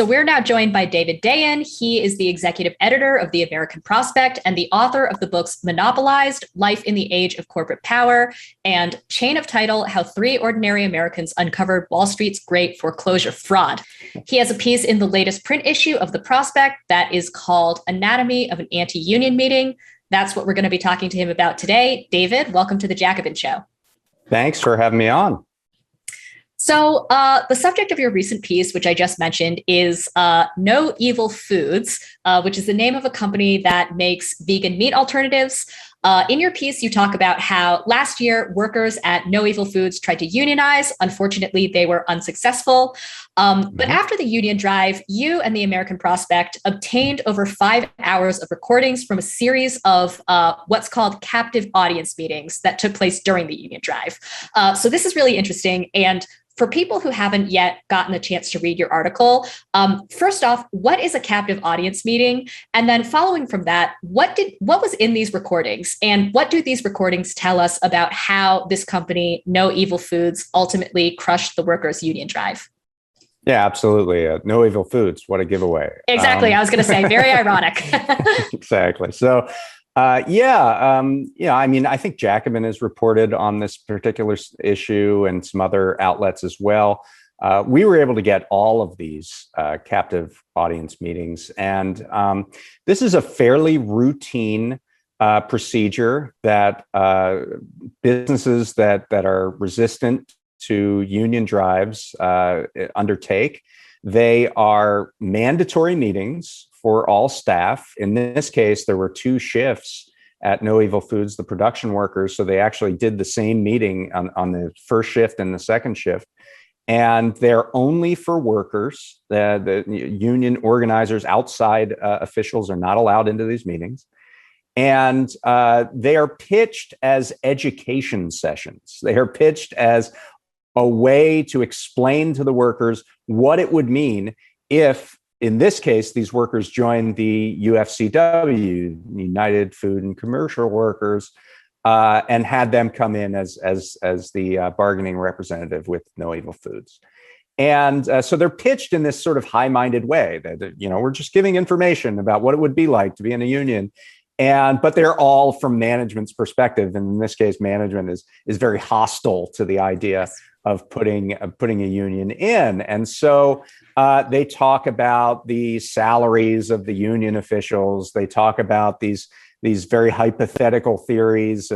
So we're now joined by David Dayen. He is the executive editor of The American Prospect and the author of the books Monopolized, Life in the Age of Corporate Power, and Chain of Title, How Three Ordinary Americans Uncovered Wall Street's Great Foreclosure Fraud. He has a piece in the latest print issue of The Prospect that is called Anatomy of an Anti-Union Meeting. That's what we're going to be talking to him about today. David, welcome to the Jacobin Show. Thanks for having me on. So the subject of your recent piece, which I just mentioned, is No Evil Foods, which is the name of a company that makes vegan meat alternatives. In your piece, you talk about how last year workers at No Evil Foods tried to unionize. Unfortunately, they were unsuccessful. But after the union drive, you and the American Prospect obtained over 5 hours of recordings from a series of what's called captive audience meetings that took place during the union drive. So this is really interesting. And for people who haven't yet gotten a chance to read your article, first off, what is a captive audience meeting? And then following from that, what was in these recordings? And what do these recordings tell us about how this company, No Evil Foods, ultimately crushed the workers' union drive? Yeah, absolutely. No Evil Foods. What a giveaway. Exactly. I was going to say, very ironic. Exactly. So, I mean, I think Jacobin has reported on this particular issue and some other outlets as well. We were able to get all of these captive audience meetings. And this is a fairly routine procedure that businesses that are resistant to union drives undertake. They are mandatory meetings for all staff. In this case, there were 2 shifts at No Evil Foods, the production workers. So they actually did the same meeting on the first shift and the second shift. And they're only for workers. The union organizers, outside officials are not allowed into these meetings. And they are pitched as education sessions. They are pitched as a way to explain to the workers what it would mean if, in this case, these workers joined the UFCW, United Food and Commercial Workers, and had them come in as the bargaining representative with No Evil Foods. And so they're pitched in this sort of high-minded way that, we're just giving information about what it would be like to be in a union. But they're all from management's perspective. And in this case, management is very hostile to the idea of putting a union in. And so they talk about the salaries of the union officials. They talk about these very hypothetical theories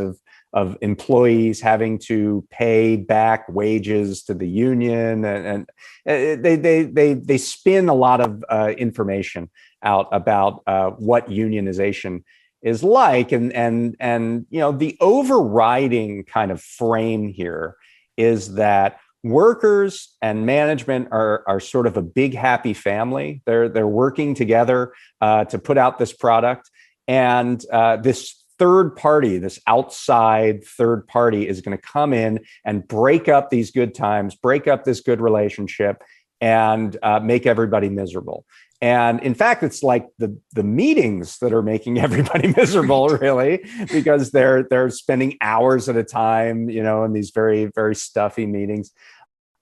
of employees having to pay back wages to the union. And they spin a lot of information out about what unionization is like. And the overriding kind of frame here is that workers and management are sort of a big happy family. They're working together to put out this product, and this third party, this outside third party, is going to come in and break up these good times, break up this good relationship, and make everybody miserable. And in fact, it's like the meetings that are making everybody miserable, really, because they're spending hours at a time, in these very, very stuffy meetings.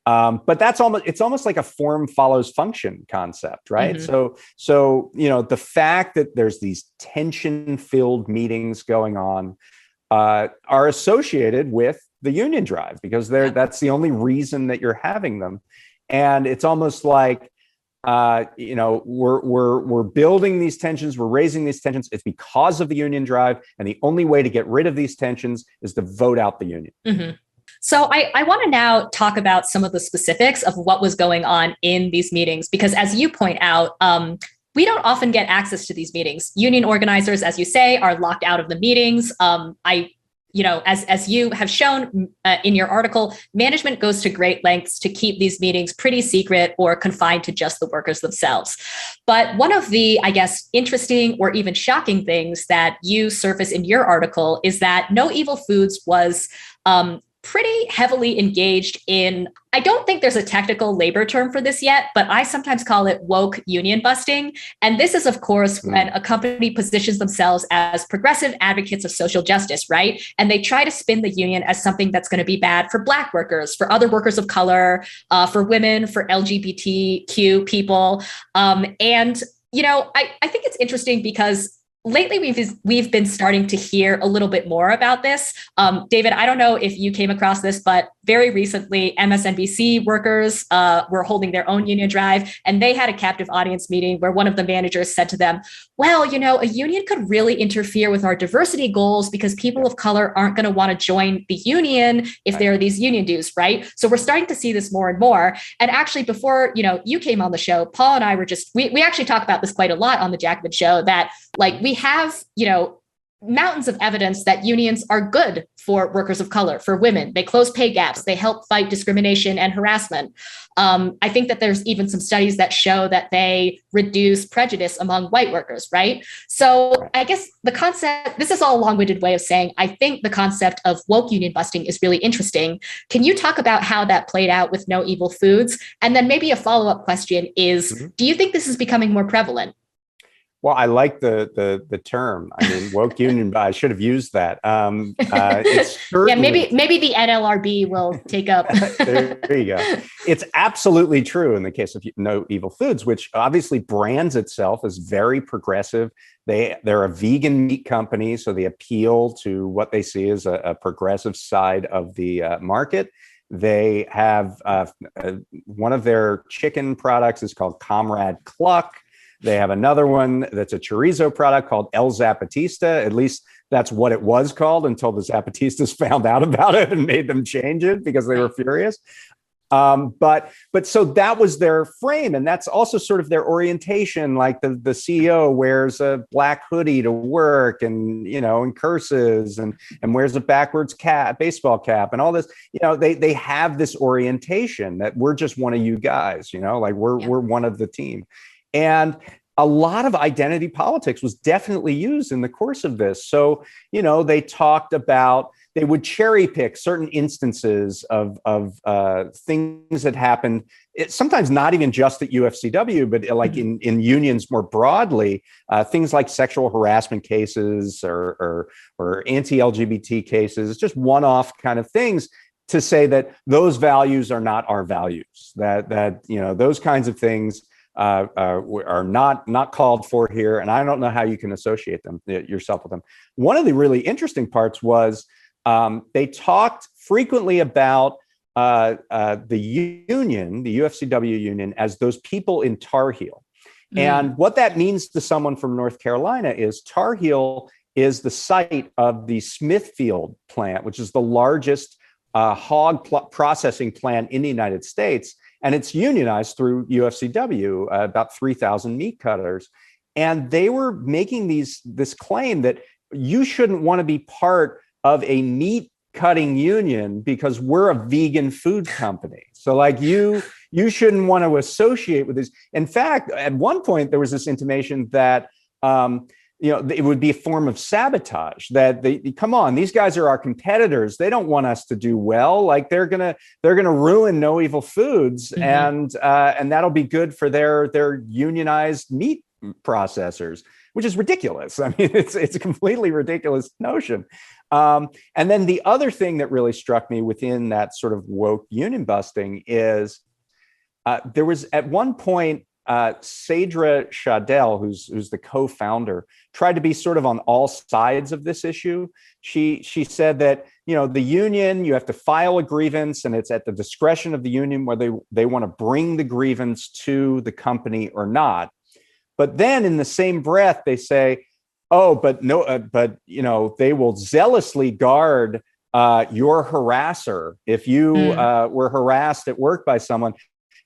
But it's almost like a form follows function concept, right? Mm-hmm. So the fact that there's these tension-filled meetings going on are associated with the union drive, because that's the only reason that you're having them. And it's almost like, we're building these tensions, we're raising these tensions. It's because of the union drive. And the only way to get rid of these tensions is to vote out the union. Mm-hmm. So I want to now talk about some of the specifics of what was going on in these meetings, because as you point out, we don't often get access to these meetings. Union organizers, as you say, are locked out of the meetings. As you have shown in your article, management goes to great lengths to keep these meetings pretty secret or confined to just the workers themselves. But one of the, I guess, interesting or even shocking things that you surface in your article is that No Evil Foods was pretty heavily engaged in, I don't think there's a technical labor term for this yet, but I sometimes call it woke union busting. And this is, of course, when a company positions themselves as progressive advocates of social justice, right? And they try to spin the union as something that's going to be bad for Black workers, for other workers of color, for women, for LGBTQ people. And, I think it's interesting because lately we've been starting to hear a little bit more about this. David, I don't know if you came across this, but very recently MSNBC workers were holding their own union drive, and they had a captive audience meeting where one of the managers said to them, well, a union could really interfere with our diversity goals because people of color aren't going to want to join the union if there are these union dues, right? So we're starting to see this more and more. And actually, before you came on the show, Paul and I were we actually talk about this quite a lot on the Jacobin show, that we have, mountains of evidence that unions are good for workers of color, for women. They close pay gaps. They help fight discrimination and harassment. I think that there's even some studies that show that they reduce prejudice among white workers, right? So I guess the concept, this is all a long-winded way of saying, I think the concept of woke union busting is really interesting. Can you talk about how that played out with No Evil Foods? And then maybe a follow-up question is, do you think this is becoming more prevalent? Well, I like the term. I mean, woke union. I should have used that. It's certainly, maybe the NLRB will take up. There you go. It's absolutely true in the case of No Evil Foods, which obviously brands itself as very progressive. They're a vegan meat company, so they appeal to what they see as a progressive side of the market. They have one of their chicken products is called Comrade Cluck. They have another one that's a chorizo product called El Zapatista. At least that's what it was called until the Zapatistas found out about it and made them change it because they were furious. But so that was their frame. And that's also sort of their orientation. Like the CEO wears a black hoodie to work and, and curses and wears a backwards baseball cap and all this, they have this orientation that we're just one of you guys, we're one of the team. And a lot of identity politics was definitely used in the course of this. So, they talked about, they would cherry pick certain instances of things that happened, sometimes not even just at UFCW, but like in unions more broadly, things like sexual harassment cases or anti-LGBT cases, just one-off kind of things to say that those values are not our values, that those kinds of things are not called for here, and I don't know how you can associate them yourself with them. One of the really interesting parts was they talked frequently about the union, the UFCW union, as those people in Tar Heel. And what that means to someone from North Carolina is Tar Heel is the site of the Smithfield plant, which is the largest hog processing plant in the United States. And it's unionized through UFCW, about 3,000 meat cutters. And they were making this claim that you shouldn't want to be part of a meat cutting union because we're a vegan food company. So like you shouldn't want to associate with this. In fact, at one point, there was this intimation that it would be a form of sabotage, that come on, these guys are our competitors. They don't want us to do well. Like they're gonna ruin No Evil Foods, and that'll be good for their unionized meat processors, which is ridiculous. I mean, it's a completely ridiculous notion. And then the other thing that really struck me within that sort of woke union busting is there was at one point, Sadra Shadell, who's the co-founder, tried to be sort of on all sides of this issue. She said that, the union, you have to file a grievance and it's at the discretion of the union whether they want to bring the grievance to the company or not. But then in the same breath, they say, oh, but they will zealously guard your harasser. If you were harassed at work by someone,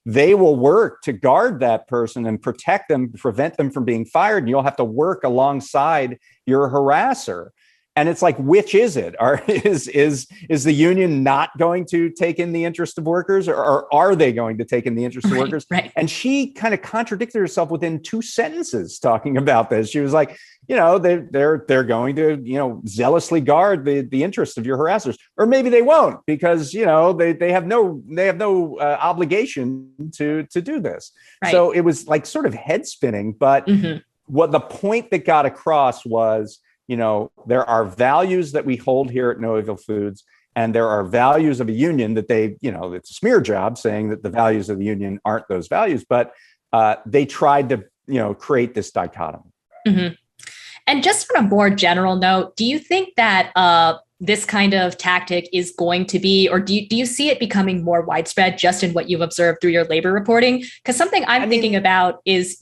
they will work to guard that person and protect them, prevent them from being fired. And you'll have to work alongside your harasser. And it's like, which is it? Is the union not going to take in the interest of workers, or are they going to take in the interest of workers? Right. And she kind of contradicted herself within 2 sentences talking about this. She was like, they're going to, zealously guard the interests of your harassers, or maybe they won't, because they have no obligation to do this. Right. So it was like sort of head spinning. But what the point that got across was, there are values that we hold here at No Evil Foods, and there are values of a union that it's a smear job saying that the values of the union aren't those values, but they tried to, create this dichotomy. And just on a more general note, do you think that this kind of tactic is going to be, or do you see it becoming more widespread just in what you've observed through your labor reporting? Because something I'm thinking about is,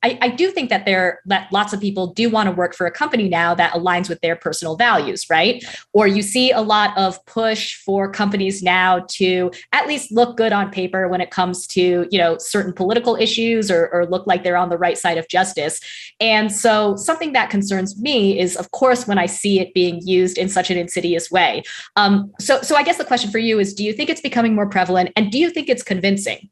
I do think that that lots of people do want to work for a company now that aligns with their personal values, right? Or you see a lot of push for companies now to at least look good on paper when it comes to, certain political issues, or look like they're on the right side of justice. And so something that concerns me is, of course, when I see it being used in such an insidious way. So I guess the question for you is, do you think it's becoming more prevalent, and do you think it's convincing?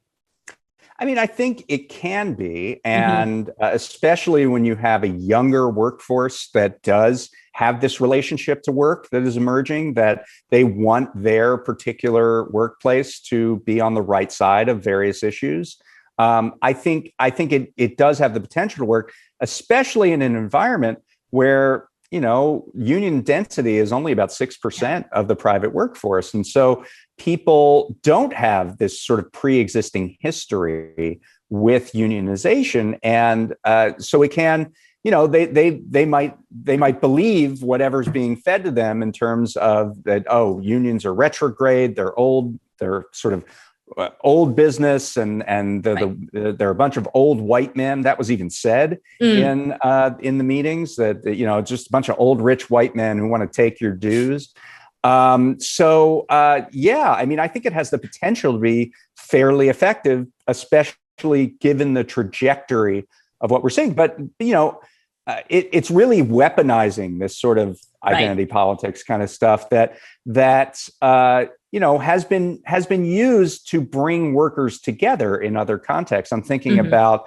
I think it can be, and especially when you have a younger workforce that does have this relationship to work that is emerging, that they want their particular workplace to be on the right side of various issues. I think it does have the potential to work, especially in an environment where union density is only about 6% of the private workforce. And so people don't have this sort of pre-existing history with unionization. And so it can, they might believe whatever's being fed to them in terms of that, unions are retrograde, they're old, they're sort of old business, and there are a bunch of old white men. That was even said in the meetings, that just a bunch of old rich white men who want to take your dues. I think it has the potential to be fairly effective, especially given the trajectory of what we're seeing. But it's really weaponizing this sort of identity politics kind of stuff that has been used to bring workers together in other contexts. I'm thinking about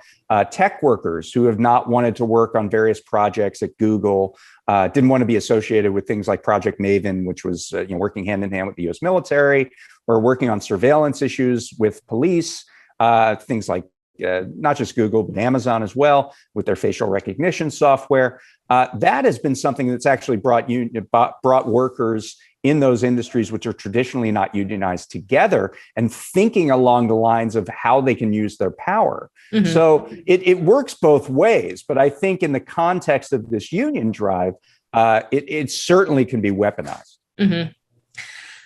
tech workers who have not wanted to work on various projects at Google, didn't want to be associated with things like Project Maven, which was working hand in hand with the U.S. military, or working on surveillance issues with police, things like not just Google, but Amazon as well, with their facial recognition software. That has been something that's actually brought workers in those industries which are traditionally not unionized together, and thinking along the lines of how they can use their power. So it works both ways, but I think in the context of this union drive, it certainly can be weaponized.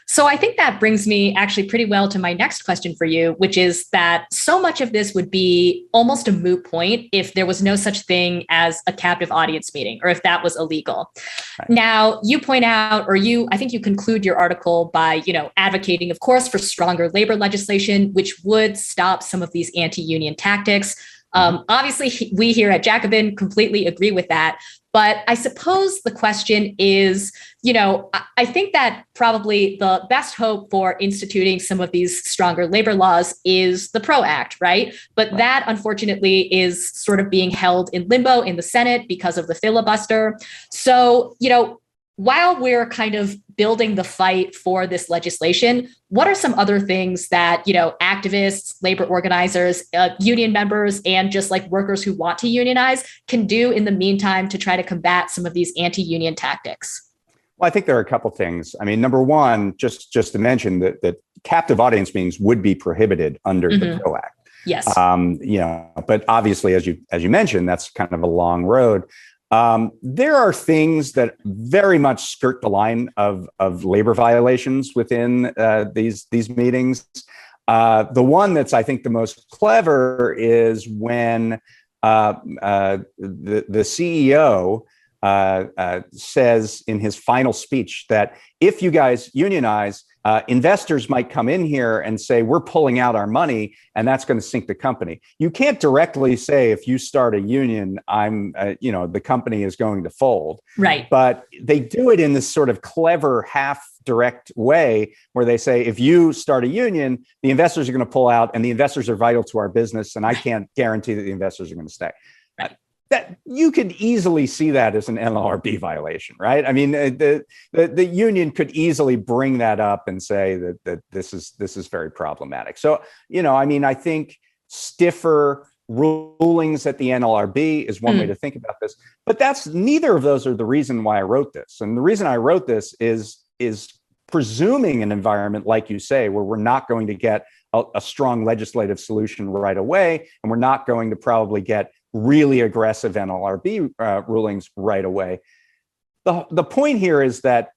So I think that brings me actually pretty well to my next question for you, which is that so much of this would be almost a moot point if there was no such thing as a captive audience meeting, or if that was illegal. Right. Now, you point out, I think you conclude your article by, advocating, of course, for stronger labor legislation, which would stop some of these anti-union tactics. Obviously, we here at Jacobin completely agree with that. But I suppose the question is, I think that probably the best hope for instituting some of these stronger labor laws is the PRO Act, right? But that, unfortunately, is sort of being held in limbo in the Senate because of the filibuster. So, while we're kind of building the fight for this legislation, what are some other things that, activists, labor organizers, union members, and just like workers who want to unionize can do in the meantime to try to combat some of these anti-union tactics? Well, I think there are a couple things. Number one, just to mention that captive audience meetings would be prohibited under the PRO Act. Yes. But obviously, as you mentioned, that's kind of a long road. There are things that very much skirt the line of labor violations within these meetings. The one that's, I think, the most clever is when the CEO says in his final speech that if you guys unionize, investors might come in here and say, we're pulling out our money, and that's going to sink the company. You can't directly say, if you start a union, the company is going to fold. Right. But they do it in this sort of clever, half direct way where they say, if you start a union, the investors are going to pull out, and the investors are vital to our business, and I can't guarantee that the investors are going to stay. Right. That you could easily see that as an NLRB violation, right? I mean, the union could easily bring that up and say that this is very problematic. So, I think stiffer rulings at the NLRB is one way to think about this, but neither of those are the reason why I wrote this. And the reason I wrote this is presuming an environment, like you say, where we're not going to get a strong legislative solution right away, and we're not going to probably get really aggressive NLRB rulings right away. The point here is that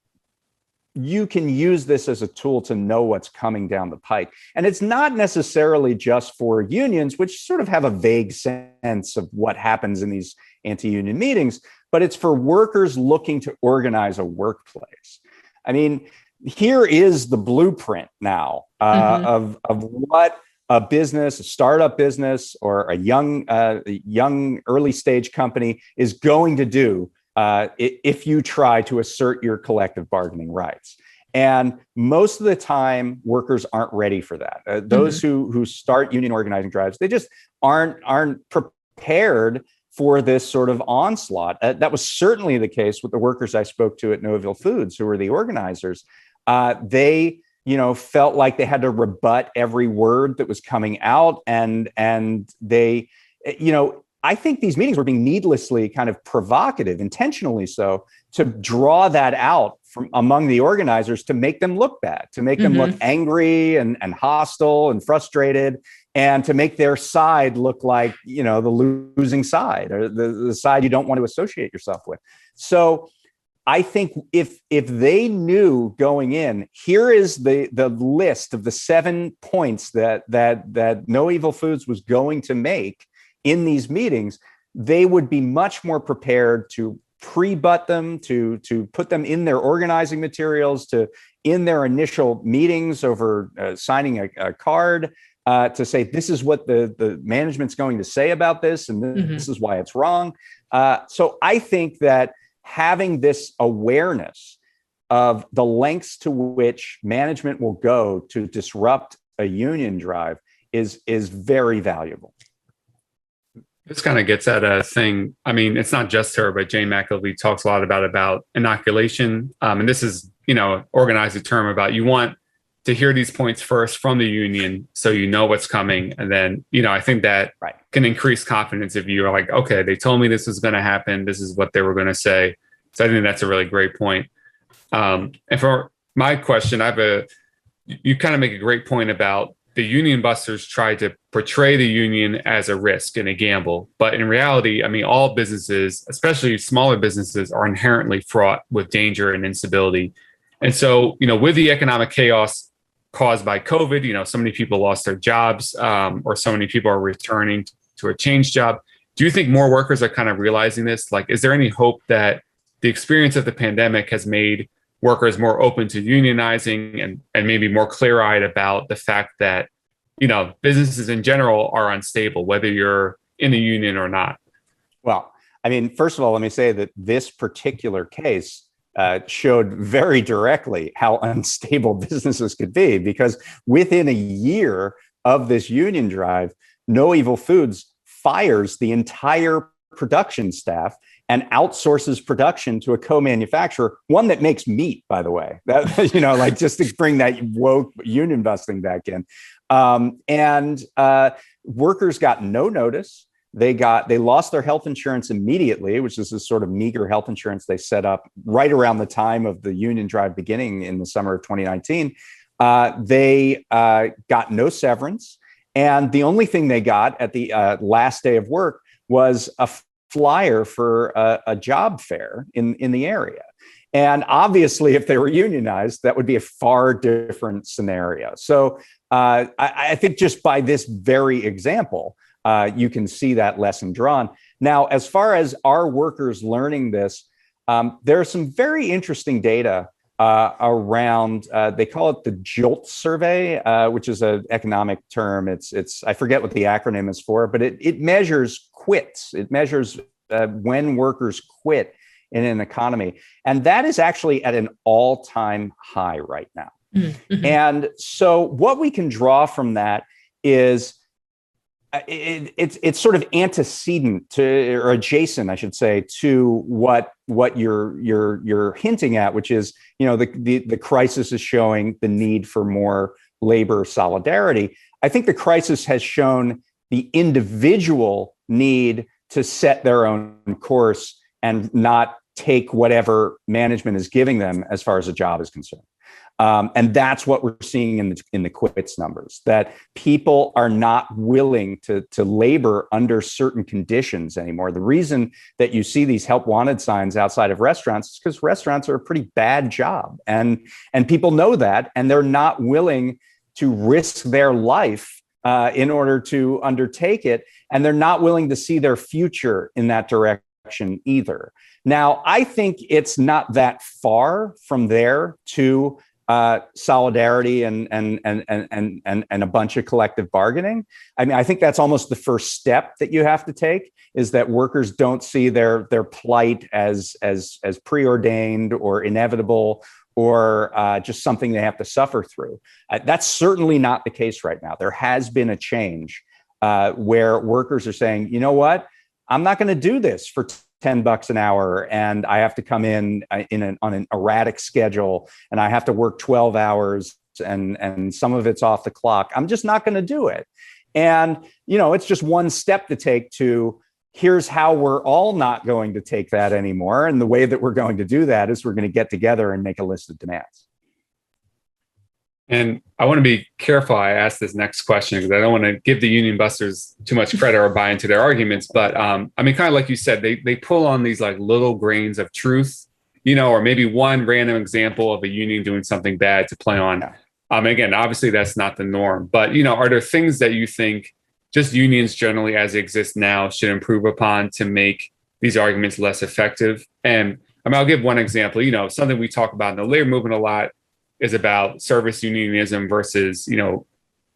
you can use this as a tool to know what's coming down the pike. And it's not necessarily just for unions, which sort of have a vague sense of what happens in these anti-union meetings, but it's for workers looking to organize a workplace. I mean, here is the blueprint now of what a business, a startup business, or a young early stage company is going to do if you try to assert your collective bargaining rights. And most of the time, workers aren't ready for that. Those who start union organizing drives, they just aren't prepared for this sort of onslaught. That was certainly the case with the workers I spoke to at Noville Foods, who were the organizers. They felt like they had to rebut every word that was coming out. And they, I think these meetings were being needlessly kind of provocative, intentionally so, to draw that out from among the organizers to make them look bad, to make them look angry and hostile and frustrated, and to make their side look like, the losing side, or the side you don't want to associate yourself with. So I think if they knew going in, here is the list of the 7 points that No Evil Foods was going to make in these meetings, they would be much more prepared to pre-butt them, to put them in their organizing materials, in their initial meetings over signing a card, to say, this is what the management's going to say about this, and this is why it's wrong. So I think that having this awareness of the lengths to which management will go to disrupt a union drive is very valuable. This kind of gets at a thing. I mean, it's not just her, but Jane McAlevey talks a lot about inoculation. And this is, organized a term about, you want to hear these points first from the union so you know what's coming. And then, I think that can increase confidence if you are like, okay, they told me this was going to happen. This is what they were going to say. So I think that's a really great point. And for my question, you kind of make a great point about the union busters try to portray the union as a risk and a gamble. But in reality, I mean, all businesses, especially smaller businesses, are inherently fraught with danger and instability. And so, with the economic chaos caused by COVID, so many people lost their jobs, or so many people are returning to a change job. Do you think more workers are kind of realizing this? Like, is there any hope that the experience of the pandemic has made workers more open to unionizing and maybe more clear-eyed about the fact that, businesses in general are unstable, whether you're in a union or not? Well, I mean, first of all, let me say that this particular case showed very directly how unstable businesses could be, because within a year of this union drive, No Evil Foods fires the entire production staff and outsources production to a co-manufacturer, one that makes meat, by the way. That, just to bring that woke union busting back in. And workers got no notice. They lost their health insurance immediately, which is this sort of meager health insurance they set up right around the time of the union drive beginning in the summer of 2019. They got no severance. And the only thing they got at the last day of work was a flyer for a job fair in the area. And obviously, if they were unionized, that would be a far different scenario. So I think just by this very example, you can see that lesson drawn. Now, as far as our workers learning this, there are some very interesting data around, they call it the JOLT survey, which is an economic term. It's I forget what the acronym is for, but it measures quits. It measures when workers quit in an economy. And that is actually at an all-time high right now. Mm-hmm. And so what we can draw from that is it's sort of antecedent to, or adjacent, I should say, to what you're hinting at, which is, the crisis is showing the need for more labor solidarity. I think the crisis has shown the individual need to set their own course and not take whatever management is giving them as far as a job is concerned. And that's what we're seeing in the quits numbers, that people are not willing to labor under certain conditions anymore. The reason that you see these help wanted signs outside of restaurants is because restaurants are a pretty bad job. And people know that, and they're not willing to risk their life in order to undertake it. And they're not willing to see their future in that direction either. Now, I think it's not that far from there to solidarity and a bunch of collective bargaining. I mean, I think that's almost the first step that you have to take, is that workers don't see their plight as preordained or inevitable or just something they have to suffer through. That's certainly not the case right now. There has been a change where workers are saying, you know what, I'm not going to do this for $10 an hour, and I have to come in on an erratic schedule, and I have to work 12 hours, and some of it's off the clock. I'm just not going to do it. And, it's just one step to take to, here's how we're all not going to take that anymore. And the way that we're going to do that is we're going to get together and make a list of demands. And I want to be careful I ask this next question, because I don't want to give the union busters too much credit or buy into their arguments. But kind of like you said, they pull on these like little grains of truth, or maybe one random example of a union doing something bad to play on. Again, obviously that's not the norm. But, are there things that you think just unions generally as they exist now should improve upon to make these arguments less effective? And I'll give one example. Something we talk about in the labor movement a lot is about service unionism versus,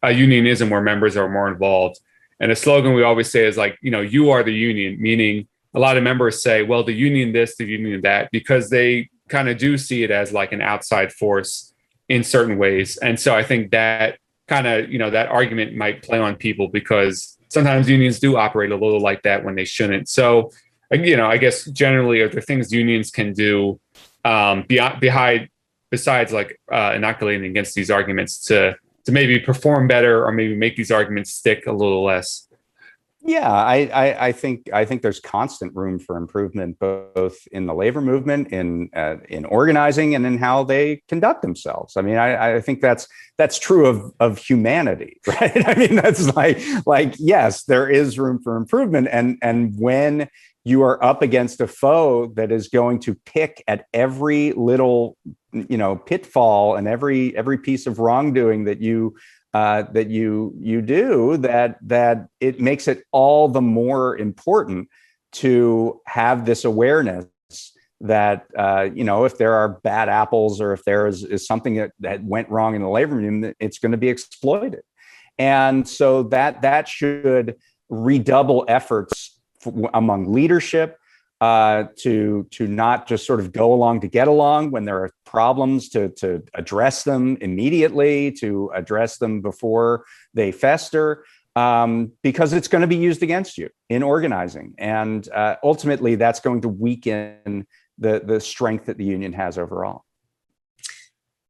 a unionism where members are more involved. And a slogan we always say is like, you are the union, meaning a lot of members say, well, the union this, the union that, because they kind of do see it as like an outside force in certain ways. And so I think that kind of, that argument might play on people, because sometimes unions do operate a little like that when they shouldn't. So, I guess generally, are there things unions can do besides like inoculating against these arguments to maybe perform better, or maybe make these arguments stick a little less? Yeah, I think there's constant room for improvement, both in the labor movement, in organizing, and in how they conduct themselves. I mean, I think that's true of humanity, right? I mean, that's like yes, there is room for improvement, and when you are up against a foe that is going to pick at every little pitfall and every piece of wrongdoing that you do, that it makes it all the more important to have this awareness that if there are bad apples, or if there is something that went wrong in the labor movement, it's going to be exploited. And so that should redouble efforts among leadership to not just sort of go along to get along when there are problems, to address them immediately, to address them before they fester, because it's going to be used against you in organizing. And ultimately, that's going to weaken the strength that the union has overall.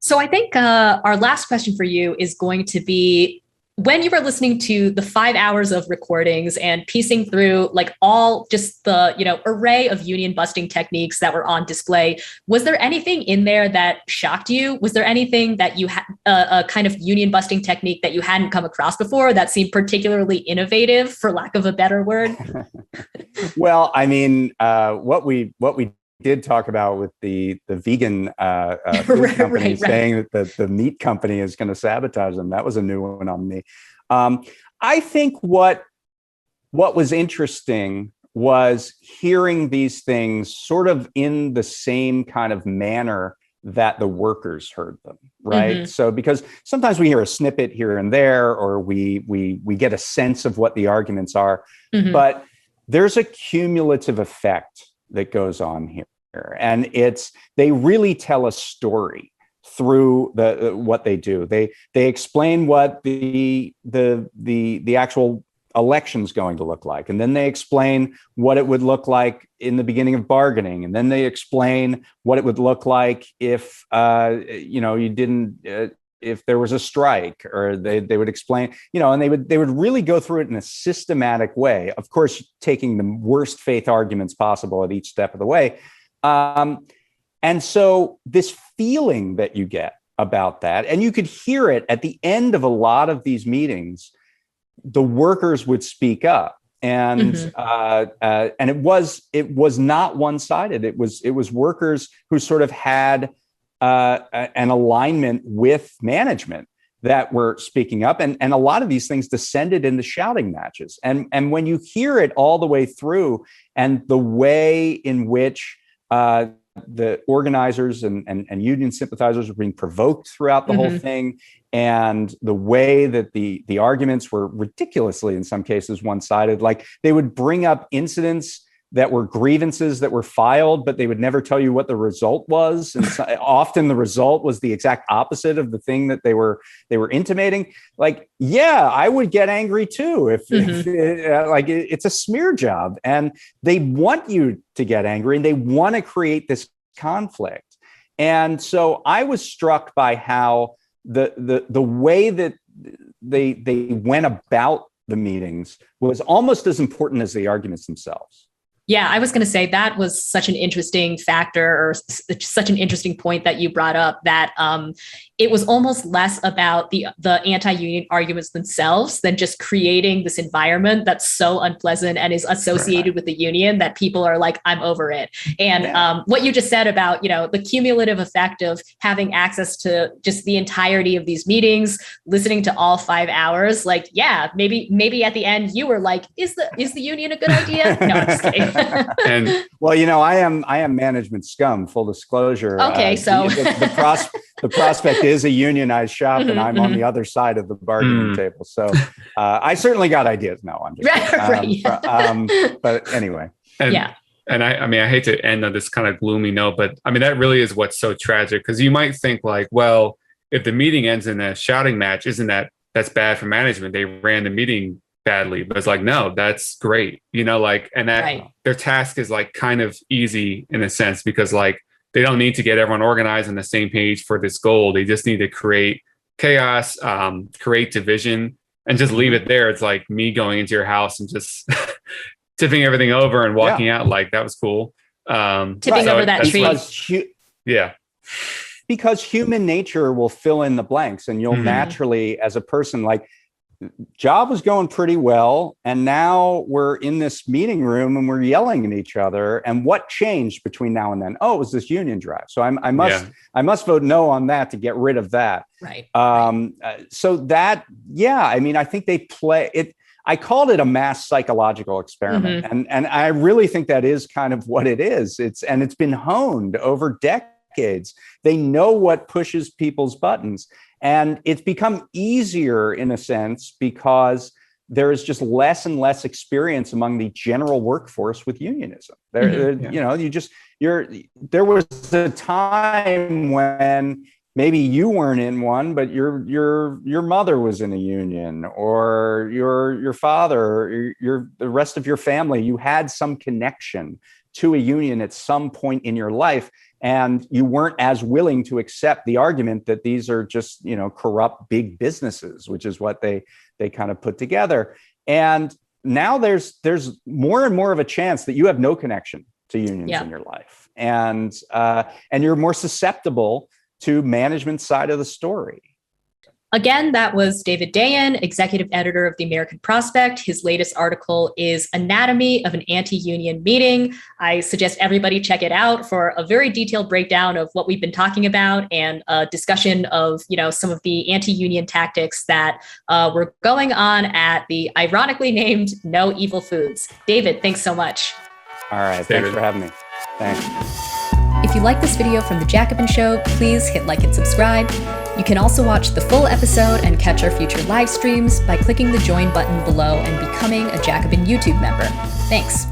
So I think our last question for you is going to be, when you were listening to the 5 hours of recordings and piecing through like all just the, array of union busting techniques that were on display, was there anything in there that shocked you? Was there anything that you had a kind of union busting technique that you hadn't come across before that seemed particularly innovative, for lack of a better word? Well, I mean, what we did talk about with the vegan food company saying that the meat company is going to sabotage them. That was a new one on me. I think what was interesting was hearing these things sort of in the same kind of manner that the workers heard them, right? So because sometimes we hear a snippet here and there, or we get a sense of what the arguments are, but there's a cumulative effect that goes on here, and they really tell a story through what they do. They explain what the actual election's going to look like, and then they explain what it would look like in the beginning of bargaining, and then they explain what it would look like if you didn't if there was a strike, or they would explain, and they would really go through it in a systematic way, of course taking the worst faith arguments possible at each step of the way. And so this feeling that you get about that, and you could hear it at the end of a lot of these meetings, the workers would speak up, and it was not one-sided. It was workers who sort of had an alignment with management that were speaking up, and a lot of these things descended into shouting matches. And when you hear it all the way through, and the way in which the organizers and union sympathizers were being provoked throughout the whole thing, and the way that the arguments were ridiculously, in some cases, one-sided. Like, they would bring up incidents that were grievances that were filed, but they would never tell you what the result was. And so, often the result was the exact opposite of the thing that they were intimating. Like, yeah, I would get angry too if it's a smear job, and they want you to get angry, and they want to create this conflict. And so I was struck by how the way that they went about the meetings was almost as important as the arguments themselves. Yeah, I was going to say that was such an interesting factor, or such an interesting point that you brought up, that it was almost less about the anti-union arguments themselves than just creating this environment that's so unpleasant and is associated with the union that people are like, I'm over it. And what you just said about, the cumulative effect of having access to just the entirety of these meetings, listening to all 5 hours, like, yeah, maybe at the end you were like, is the union a good idea? No, I'm just kidding. And well, I am management scum, full disclosure. Okay, so the prospect is a unionized shop, and I'm on the other side of the bargaining table. So I certainly got ideas. No, I'm just but anyway. And I hate to end on this kind of gloomy note, but that really is what's so tragic, because you might think like, well, if the meeting ends in a shouting match, that's bad for management? They ran the meeting badly. But it's like, no, that's great, and that their task is like kind of easy in a sense, because like they don't need to get everyone organized on the same page for this goal. They just need to create chaos, create division, and just leave it there. It's like me going into your house and just tipping everything over and walking out. Like, that was cool. Tipping over that tree. Because human nature will fill in the blanks, and you'll naturally, as a person, like, job was going pretty well, and now we're in this meeting room and we're yelling at each other. And what changed between now and then? Oh, it was this union drive. So I must vote no on that to get rid of that. Right. So that, I think they play it. I called it a mass psychological experiment, and I really think that is kind of what it is. It's been honed over decades. They know what pushes people's buttons. And it's become easier in a sense because there is just less and less experience among the general workforce with unionism. There was a time when maybe you weren't in one, but your mother was in a union, or your father, or the rest of your family. You had some connection to a union at some point in your life. And you weren't as willing to accept the argument that these are just, corrupt big businesses, which is what they kind of put together. And now there's more and more of a chance that you have no connection to unions in your life, and you're more susceptible to management's side of the story. Again, that was David Dayen, executive editor of the American Prospect. His latest article is Anatomy of an Anti-Union Meeting. I suggest everybody check it out for a very detailed breakdown of what we've been talking about, and a discussion of, some of the anti-union tactics that were going on at the ironically named No Evil Foods. David, thanks so much. All right. Thanks for having me. Thanks. If if you like this video from The Jacobin Show, please hit like and subscribe. You can also watch the full episode and catch our future live streams by clicking the join button below and becoming a Jacobin YouTube member. Thanks.